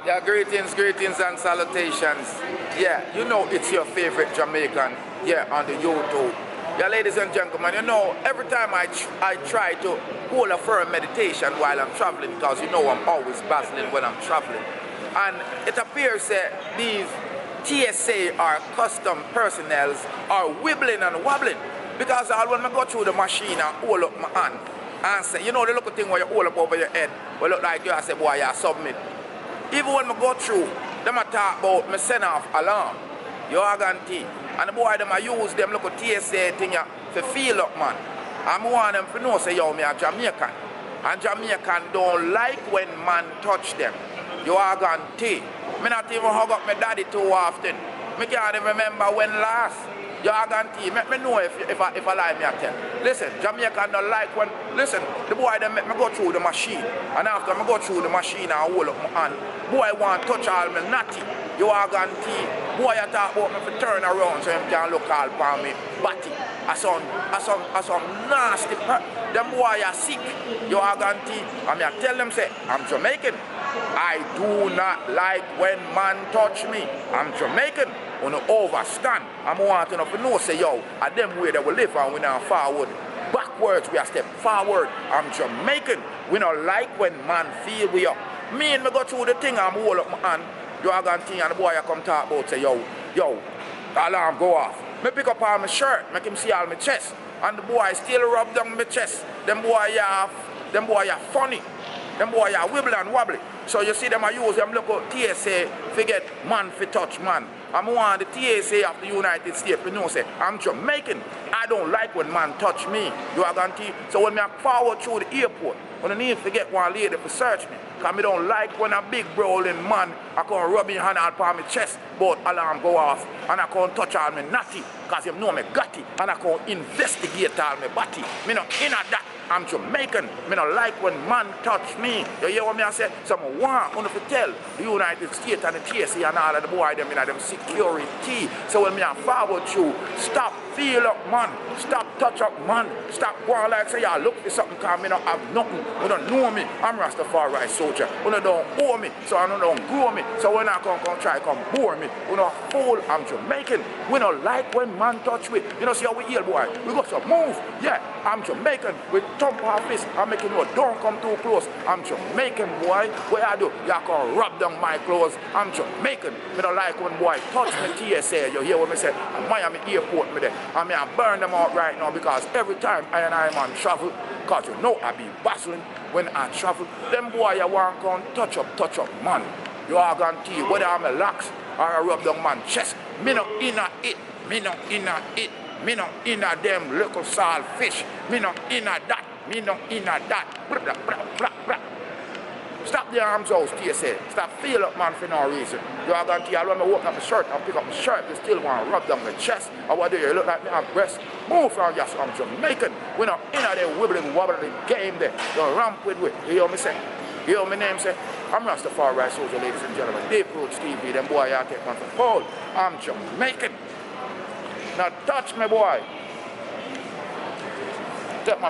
Yeah, greetings and salutations. Yeah, you know it's your favorite Jamaican, yeah, on the YouTube. Yeah, ladies and gentlemen, you know, every time I try to hold a firm meditation while I'm traveling, because you know I'm always battling when I'm traveling. And it appears that these TSA or custom personnel are wibbling and wobbling. Because when I go through the machine and hold up my hand and say, you know the little thing where you hold up over your head, where look like you, I say, boy, you submit. Even when I go through, them I talk about me send off alarm, you guarantee. And the boy them I use them look at TSA thing to feel up, man. And I want them to know say yo me a Jamaican. And Jamaican don't like when man touch them. You guarantee. Me not even hug up my daddy too often. Me can't even remember when last. You guarantee. Make me know if I lie me I tell. Listen, Jamaican don't like when, listen, the boy them make me go through the machine. And after I go through the machine and hold up my hand, boy want touch all me natty. You guarantee. Boy I talk about me to turn around so him can look all for me. Batty. I some nasty. Them boy are sick. You guarantee. And I tell them say, I'm Jamaican. I do not like when man touch me. I'm Jamaican. On the overstand. I'm wanting to know say yo, at them way that we live and we not forward. Backwards we are step forward. I'm Jamaican. We don't like when man feel we up. Me and me go through the thing I'm hold up my hand. You are going to and the boy I come talk about say yo, the alarm go off. Me pick up all my shirt, make him see all my chest. And the boy still rub down my chest. Them boy are funny. Them boy are wibble and wobbly. So you see them I use them look at TSA forget man for touch man. I'm one of the TSA of the United States, you know, say, I'm Jamaican. I don't like when man touch me. You are guarantee. So when I forward through the airport, when I need to get one lady to search me, because I don't like when a big brawling man, I can rub his hand out on my chest, but alarm go off, and I can't touch all my natty, because you know me gutty, and I can't investigate all my body. Me not in at that. I'm Jamaican. Me not like when man touch me. You hear what me I say? So I want to tell the United States and the TSA and all of the boy them in them security. So when me I forward you, stop feel up man, stop touch up man, stop going like say look for something because me not have nothing. You don't know me. I'm Rastafari Soldier. You don't owe me, so I don't grow me. So when I come try come bore me, you know fool. I'm Jamaican. We don't like when man touch me. You know see how we heal boy. We got to move. Yeah, I'm Jamaican. We thump our fist. I'm making you don't come too close. I'm Jamaican boy. What I do? You can rub down my clothes. I'm Jamaican. We don't like when boy touch me TSA. You hear what me say? Miami airport me there. I mean I burn them out right now because every time I man travel, because you know I be bustling when I travel. Them boy you want to touch up man. You are guarantee whether I'm a lax or I rub down man chest. Me no inna it. Me no inna it. Me no inna them little salt fish. Me no inna that. Me no inna that. Blah, blah, blah, blah, blah. Stop the arms out, TSA. Stop feel up man for no reason. You are going to tell when I walk up my shirt and pick up my shirt, you still want to rub down my chest. Or what do you look like me have breasts? Move from yes, I'm Jamaican. We're not in there wibbling, wobbling game there. You ramp with it. You hear me say? You hear my name say? I'm Rastafari Soldier, ladies and gentlemen. Dave Road Stevie, them boy I take one for hold. I'm Jamaican. Now touch me boy.